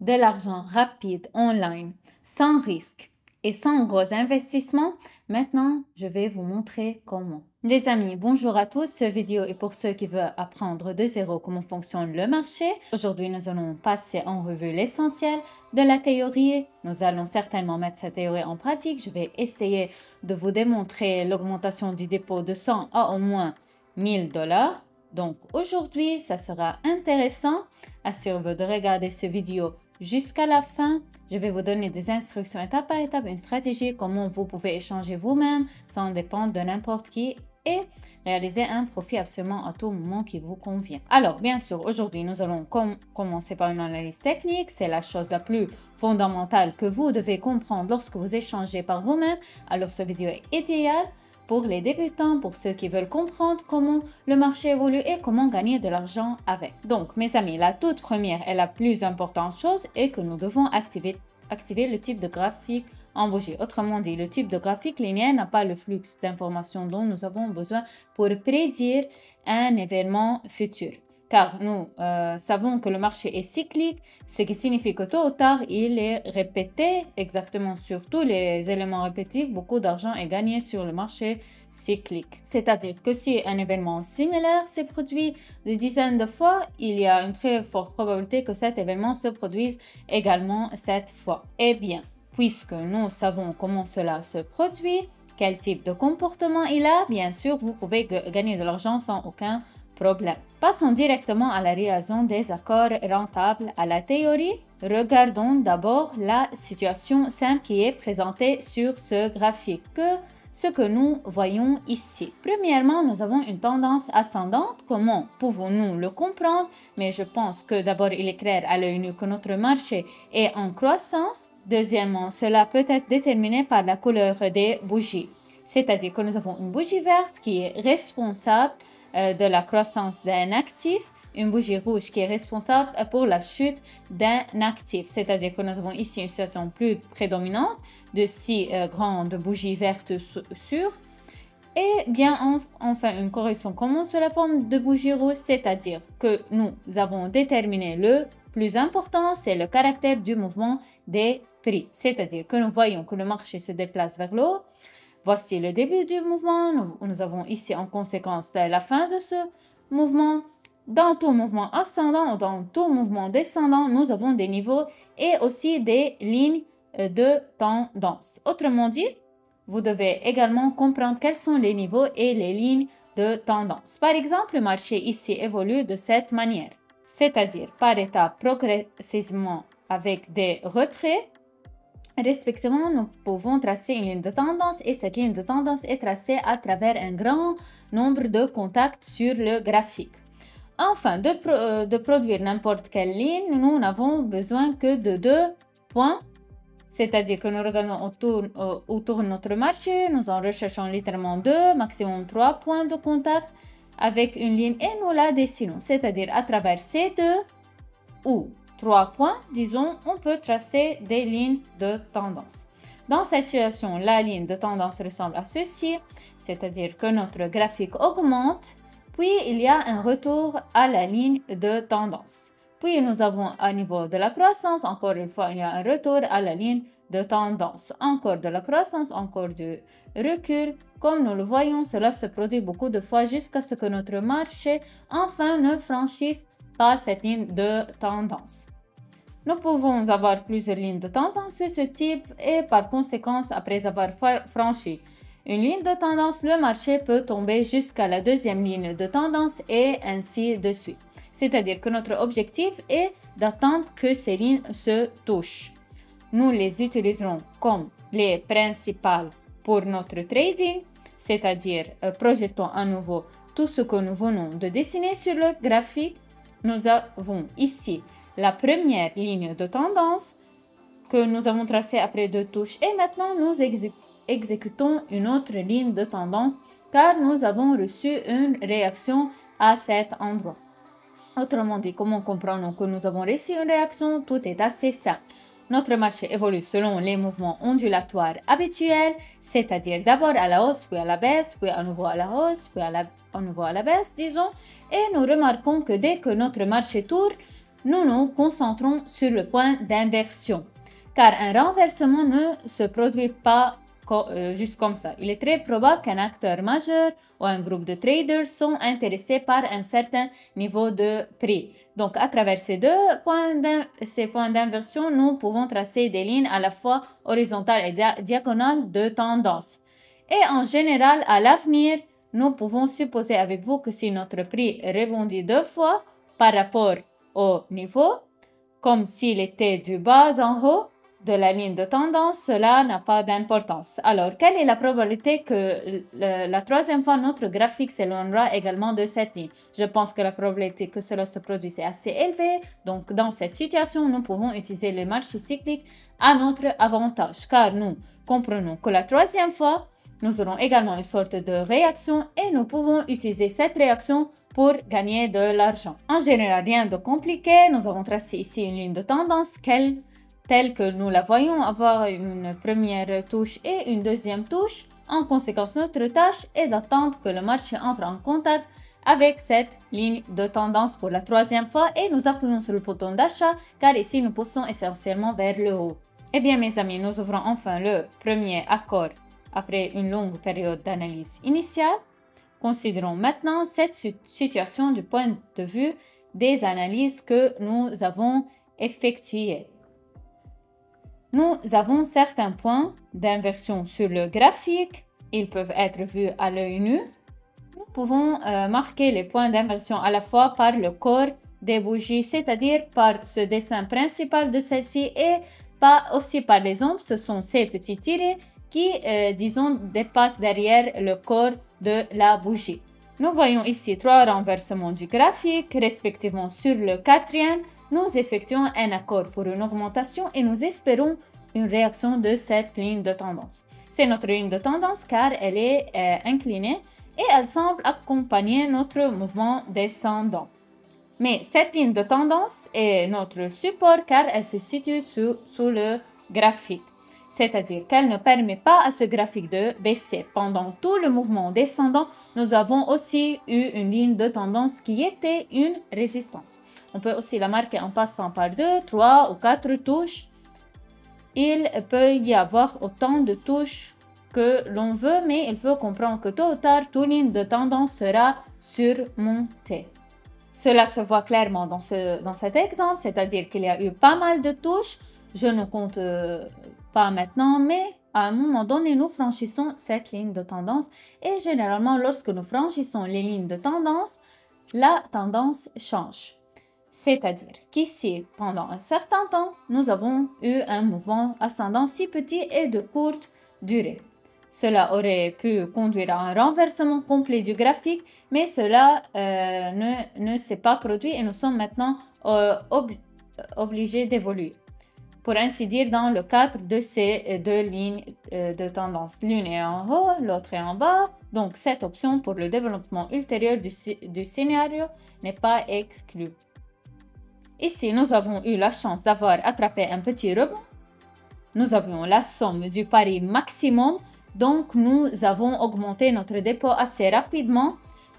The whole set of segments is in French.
de l'argent rapide online, sans risque et sans gros investissements, maintenant je vais vous montrer comment. Les amis, bonjour à tous, cette vidéo est pour ceux qui veulent apprendre de zéro comment fonctionne le marché. Aujourd'hui, nous allons passer en revue l'essentiel de la théorie. Nous allons certainement mettre cette théorie en pratique. Je vais essayer de vous démontrer l'augmentation du dépôt de 100 à au moins 1000 $. Donc aujourd'hui, ça sera intéressant. Assurez-vous de regarder cette vidéo jusqu'à la fin. Je vais vous donner des instructions étape par étape, une stratégie, comment vous pouvez échanger vous-même sans dépendre de n'importe qui et réaliser un profit absolument à tout moment qui vous convient. Alors, bien sûr, aujourd'hui, nous allons commencer par une analyse technique. C'est la chose la plus fondamentale que vous devez comprendre lorsque vous échangez par vous-même. Alors, cette vidéo est idéale pour les débutants, pour ceux qui veulent comprendre comment le marché évolue et comment gagner de l'argent avec. Donc, mes amis, la toute première et la plus importante chose est que nous devons activer le type de graphique en bougie. Autrement dit, le type de graphique linéaire n'a pas le flux d'informations dont nous avons besoin pour prédire un événement futur. Car nous savons que le marché est cyclique, ce qui signifie que tôt ou tard, il est répété exactement sur tous les éléments répétitifs. Beaucoup d'argent est gagné sur le marché cyclique. C'est-à-dire que si un événement similaire s'est produit des dizaines de fois, il y a une très forte probabilité que cet événement se produise également cette fois. Eh bien, puisque nous savons comment cela se produit, quel type de comportement il a, bien sûr, vous pouvez gagner de l'argent sans aucun problème. Passons directement à la réalisation des accords rentables à la théorie. Regardons d'abord la situation simple qui est présentée sur ce graphique, ce que nous voyons ici. Premièrement, nous avons une tendance ascendante. Comment pouvons-nous le comprendre? Mais je pense que d'abord, il est clair à l'œil nu que notre marché est en croissance. Deuxièmement, cela peut être déterminé par la couleur des bougies. C'est-à-dire que nous avons une bougie verte qui est responsable de la croissance d'un actif, une bougie rouge qui est responsable pour la chute d'un actif. C'est-à-dire que nous avons ici une situation plus prédominante de 6 grandes bougies vertes sûres. Et bien enfin une correction commune sous la forme de bougie rouge, c'est-à-dire que nous avons déterminé le plus important, c'est le caractère du mouvement des prix. C'est-à-dire que nous voyons que le marché se déplace vers le haut. Voici le début du mouvement. Nous avons ici en conséquence la fin de ce mouvement. Dans tout mouvement ascendant ou dans tout mouvement descendant, nous avons des niveaux et aussi des lignes de tendance. Autrement dit, vous devez également comprendre quels sont les niveaux et les lignes de tendance. Par exemple, le marché ici évolue de cette manière, c'est-à-dire par étapes progressivement avec des retraits. Respectivement, nous pouvons tracer une ligne de tendance et cette ligne de tendance est tracée à travers un grand nombre de contacts sur le graphique. Enfin, de produire n'importe quelle ligne, nous n'avons besoin que de 2 points, c'est-à-dire que nous regardons autour de notre marché, nous en recherchons littéralement 2, maximum 3 points de contact avec une ligne et nous la dessinons, c'est-à-dire à travers ces 2 ou 3 points, disons, on peut tracer des lignes de tendance. Dans cette situation, la ligne de tendance ressemble à ceci, c'est-à-dire que notre graphique augmente, puis il y a un retour à la ligne de tendance. Puis nous avons à niveau de la croissance, encore une fois, il y a un retour à la ligne de tendance. Encore de la croissance, encore du recul. Comme nous le voyons, cela se produit beaucoup de fois jusqu'à ce que notre marché enfin ne franchisse pas cette ligne de tendance. Nous pouvons avoir plusieurs lignes de tendance de ce type et par conséquent, après avoir franchi une ligne de tendance, le marché peut tomber jusqu'à la deuxième ligne de tendance et ainsi de suite. C'est-à-dire que notre objectif est d'attendre que ces lignes se touchent. Nous les utiliserons comme les principales pour notre trading, c'est-à-dire projetons à nouveau tout ce que nous venons de dessiner sur le graphique. Nous avons ici la première ligne de tendance que nous avons tracée après 2 touches et maintenant nous exécutons une autre ligne de tendance car nous avons reçu une réaction à cet endroit. Autrement dit, comment comprenons que nous avons reçu une réaction? Tout est assez simple. Notre marché évolue selon les mouvements ondulatoires habituels, c'est-à-dire d'abord à la hausse, puis à la baisse, puis à nouveau à la hausse, puis à nouveau à la baisse, disons, et nous remarquons que dès que notre marché tourne, nous nous concentrons sur le point d'inversion, car un renversement ne se produit pas juste comme ça. Il est très probable qu'un acteur majeur ou un groupe de traders sont intéressés par un certain niveau de prix. Donc, à travers ces points d'inversion, nous pouvons tracer des lignes à la fois horizontales et diagonales de tendance. Et en général, à l'avenir, nous pouvons supposer avec vous que si notre prix rebondit 2 fois par rapport au niveau, comme s'il était du bas en haut de la ligne de tendance, cela n'a pas d'importance. Alors, quelle est la probabilité que la troisième fois notre graphique s'éloignera également de cette ligne? Je pense que la probabilité que cela se produise est assez élevée. Donc, dans cette situation, nous pouvons utiliser le marché cyclique à notre avantage, car nous comprenons que la troisième fois, nous aurons également une sorte de réaction et nous pouvons utiliser cette réaction pour gagner de l'argent. En général, rien de compliqué. Nous avons tracé ici une ligne de tendance telle que nous la voyons avoir une première touche et une deuxième touche. En conséquence, notre tâche est d'attendre que le marché entre en contact avec cette ligne de tendance pour la troisième fois et nous appuyons sur le bouton d'achat car ici nous poussons essentiellement vers le haut. Eh bien mes amis, nous ouvrons enfin le premier accord après une longue période d'analyse initiale. Considérons maintenant cette situation du point de vue des analyses que nous avons effectuées. Nous avons certains points d'inversion sur le graphique. Ils peuvent être vus à l'œil nu. Nous pouvons marquer les points d'inversion à la fois par le corps des bougies, c'est-à-dire par ce dessin principal de celle-ci et aussi par les ombres. Ce sont ces petits tirés qui, disons, dépassent derrière le corps de la bougie. Nous voyons ici 3 renversements du graphique, respectivement sur le 4e. Nous effectuons un accord pour une augmentation et nous espérons une réaction de cette ligne de tendance. C'est notre ligne de tendance car elle est inclinée et elle semble accompagner notre mouvement descendant. Mais cette ligne de tendance est notre support car elle se situe sous le graphique. C'est-à-dire qu'elle ne permet pas à ce graphique de baisser. Pendant tout le mouvement descendant, nous avons aussi eu une ligne de tendance qui était une résistance. On peut aussi la marquer en passant par 2, 3 ou 4 touches. Il peut y avoir autant de touches que l'on veut, mais il faut comprendre que tôt ou tard, toute ligne de tendance sera surmontée. Cela se voit clairement dans cet exemple, c'est-à-dire qu'il y a eu pas mal de touches. Je ne compte pas maintenant, mais à un moment donné, nous franchissons cette ligne de tendance. Et généralement, lorsque nous franchissons les lignes de tendance, la tendance change. C'est-à-dire qu'ici, pendant un certain temps, nous avons eu un mouvement ascendant si petit et de courte durée. Cela aurait pu conduire à un renversement complet du graphique, mais cela ne s'est pas produit et nous sommes maintenant obligés d'évoluer. Pour ainsi dire, dans le cadre de ces 2 lignes de tendance. L'une est en haut, l'autre est en bas. Donc, cette option pour le développement ultérieur du scénario n'est pas exclue. Ici, nous avons eu la chance d'avoir attrapé un petit rebond. Nous avions la somme du pari maximum. Donc, nous avons augmenté notre dépôt assez rapidement.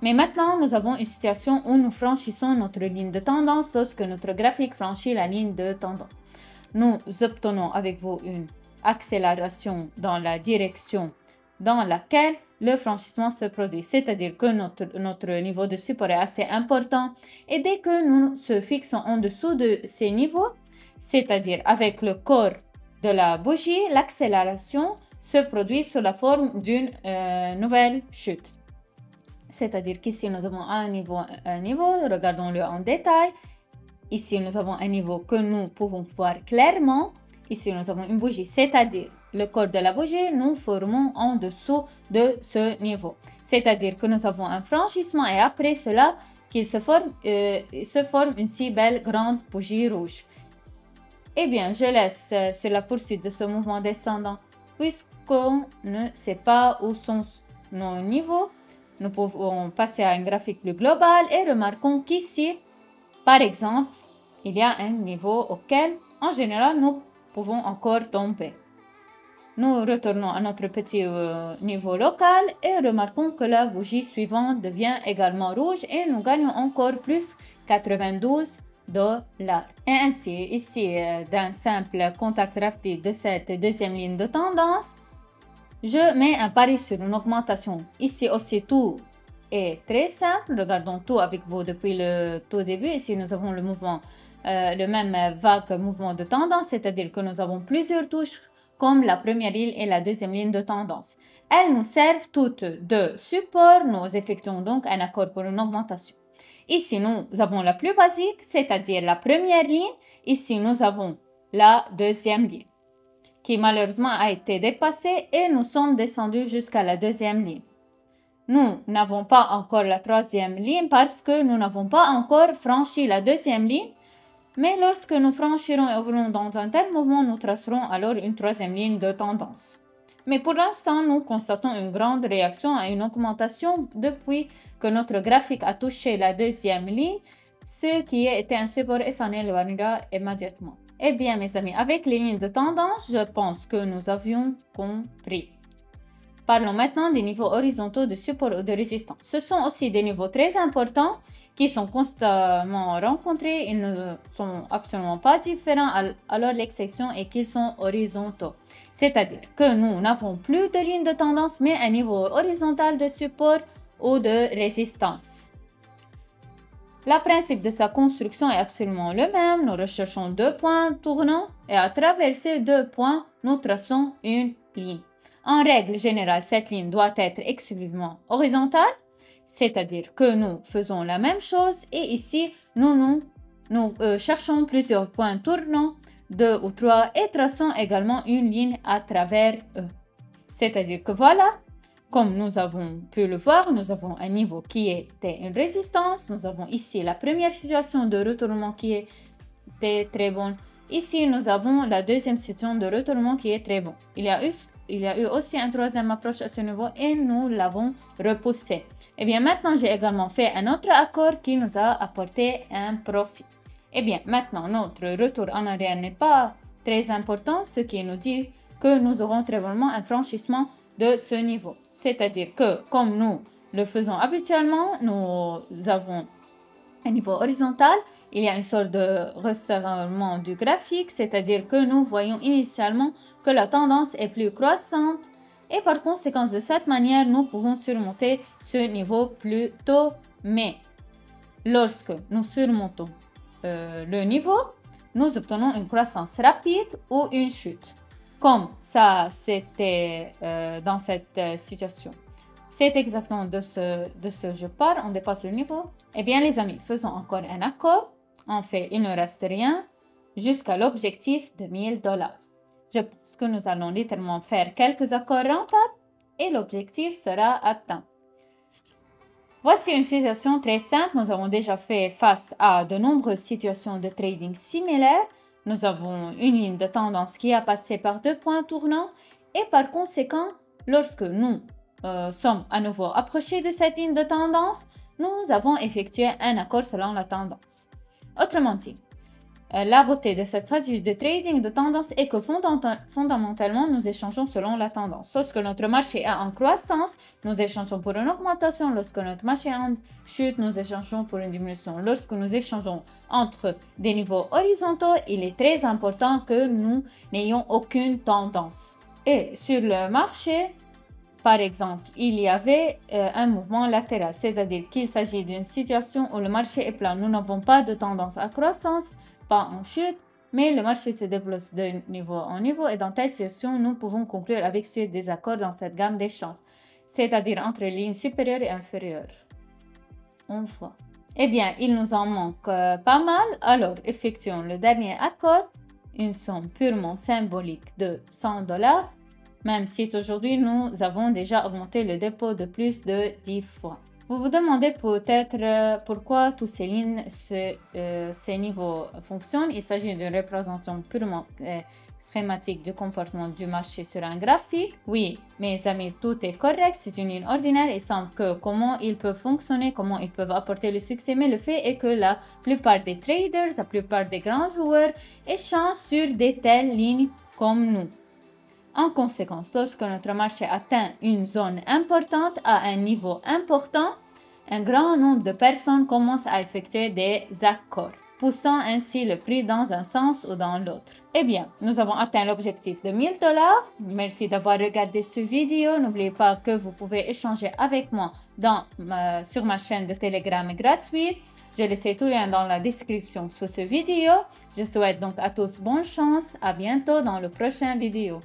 Mais maintenant, nous avons une situation où nous franchissons notre ligne de tendance lorsque notre graphique franchit la ligne de tendance. Nous obtenons avec vous une accélération dans la direction dans laquelle le franchissement se produit. C'est-à-dire que notre niveau de support est assez important. Et dès que nous se fixons en dessous de ces niveaux, c'est-à-dire avec le corps de la bougie, l'accélération se produit sous la forme d'une nouvelle chute. C'est-à-dire qu'ici, nous avons un niveau, regardons-le en détail. Ici, nous avons un niveau que nous pouvons voir clairement. Ici, nous avons une bougie, c'est-à-dire le corps de la bougie, nous formons en dessous de ce niveau. C'est-à-dire que nous avons un franchissement et après cela, qu'il se forme une si belle grande bougie rouge. Eh bien, je laisse sur la poursuite de ce mouvement descendant, puisqu'on ne sait pas où sont nos niveaux. Nous pouvons passer à un graphique plus global et remarquons qu'ici, par exemple, il y a un niveau auquel, en général, nous pouvons encore tomber. Nous retournons à notre petit niveau local et remarquons que la bougie suivante devient également rouge et nous gagnons encore plus 92 dollars. Et ainsi, ici, d'un simple contact rapide de cette deuxième ligne de tendance, je mets un pari sur une augmentation. Ici aussi, tout est très simple. Regardons tout avec vous depuis le tout début. Ici, nous avons le mouvement, le même vague mouvement de tendance, c'est-à-dire que nous avons plusieurs touches comme la première ligne et la deuxième ligne de tendance. Elles nous servent toutes de support. Nous effectuons donc un accord pour une augmentation. Ici, nous avons la plus basique, c'est-à-dire la première ligne. Ici, nous avons la deuxième ligne qui malheureusement a été dépassée et nous sommes descendus jusqu'à la deuxième ligne. Nous n'avons pas encore la troisième ligne parce que nous n'avons pas encore franchi la deuxième ligne. Mais lorsque nous franchirons et évoluerons dans un tel mouvement, nous tracerons alors une troisième ligne de tendance. Mais pour l'instant, nous constatons une grande réaction à une augmentation depuis que notre graphique a touché la deuxième ligne, ce qui était un support et s'en éloignera immédiatement. Eh bien, mes amis, avec les lignes de tendance, je pense que nous avions compris. Parlons maintenant des niveaux horizontaux de support ou de résistance. Ce sont aussi des niveaux très importants qui sont constamment rencontrés. Ils ne sont absolument pas différents, alors l'exception est qu'ils sont horizontaux. C'est-à-dire que nous n'avons plus de ligne de tendance, mais un niveau horizontal de support ou de résistance. Le principe de sa construction est absolument le même. Nous recherchons deux points tournants et à travers ces deux points, nous traçons une ligne. En règle générale, cette ligne doit être exclusivement horizontale, c'est-à-dire que nous faisons la même chose et ici, nous cherchons plusieurs points tournants, 2 ou 3, et traçons également une ligne à travers eux. C'est-à-dire que voilà, comme nous avons pu le voir, nous avons un niveau qui était une résistance. Nous avons ici la première situation de retournement qui était très bonne. Ici, nous avons la deuxième situation de retournement qui est très bon. Il y a eu aussi une troisième approche à ce niveau et nous l'avons repoussé. Et bien maintenant, j'ai également fait un autre accord qui nous a apporté un profit. Et bien maintenant, notre retour en arrière n'est pas très important, ce qui nous dit que nous aurons très probablement un franchissement de ce niveau. C'est-à-dire que comme nous le faisons habituellement, nous avons un niveau horizontal. Il y a une sorte de resserrement du graphique, c'est-à-dire que nous voyons initialement que la tendance est plus croissante et par conséquent de cette manière, nous pouvons surmonter ce niveau plus tôt. Mais lorsque nous surmontons le niveau, nous obtenons une croissance rapide ou une chute. Comme ça, c'était dans cette situation. C'est exactement de ce je parle, on dépasse le niveau. Eh bien les amis, faisons encore un accord. En fait, il ne reste rien jusqu'à l'objectif de $1000. Je pense que nous allons littéralement faire quelques accords rentables et l'objectif sera atteint. Voici une situation très simple. Nous avons déjà fait face à de nombreuses situations de trading similaires. Nous avons une ligne de tendance qui a passé par deux points tournants et par conséquent, lorsque nous sommes à nouveau approchés de cette ligne de tendance, nous avons effectué un accord selon la tendance. Autrement dit, la beauté de cette stratégie de trading de tendance est que fondamentalement, nous échangeons selon la tendance. Lorsque notre marché est en croissance, nous échangeons pour une augmentation. Lorsque notre marché est en chute, nous échangeons pour une diminution. Lorsque nous échangeons entre des niveaux horizontaux, il est très important que nous n'ayons aucune tendance. Et sur le marché, par exemple, il y avait un mouvement latéral, c'est-à-dire qu'il s'agit d'une situation où le marché est plat. Nous n'avons pas de tendance à croissance, pas en chute, mais le marché se déplace de niveau en niveau et dans telle situation, nous pouvons conclure avec ce désaccord dans cette gamme d'échanges, c'est-à-dire entre les lignes supérieures et inférieures. Une fois. Eh bien, il nous en manque pas mal, alors effectuons le dernier accord, une somme purement symbolique de $100, même si aujourd'hui nous avons déjà augmenté le dépôt de plus de 10 fois. Vous vous demandez peut-être pourquoi tous ces lignes, ces niveaux fonctionnent. Il s'agit d'une représentation purement schématique du comportement du marché sur un graphique. Oui, mes amis, tout est correct. C'est une ligne ordinaire et semble que comment ils peuvent fonctionner, comment ils peuvent apporter le succès. Mais le fait est que la plupart des traders, la plupart des grands joueurs échangent sur des telles lignes comme nous. En conséquence, lorsque notre marché atteint une zone importante à un niveau important, un grand nombre de personnes commencent à effectuer des accords. poussant ainsi le prix dans un sens ou dans l'autre. Eh bien, nous avons atteint l'objectif de 1000 $. Merci d'avoir regardé cette vidéo. N'oubliez pas que vous pouvez échanger avec moi sur ma chaîne de Telegram gratuite. J'ai laissé tous les liens dans la description sous cette vidéo. Je souhaite donc à tous bonne chance. À bientôt dans le prochain vidéo.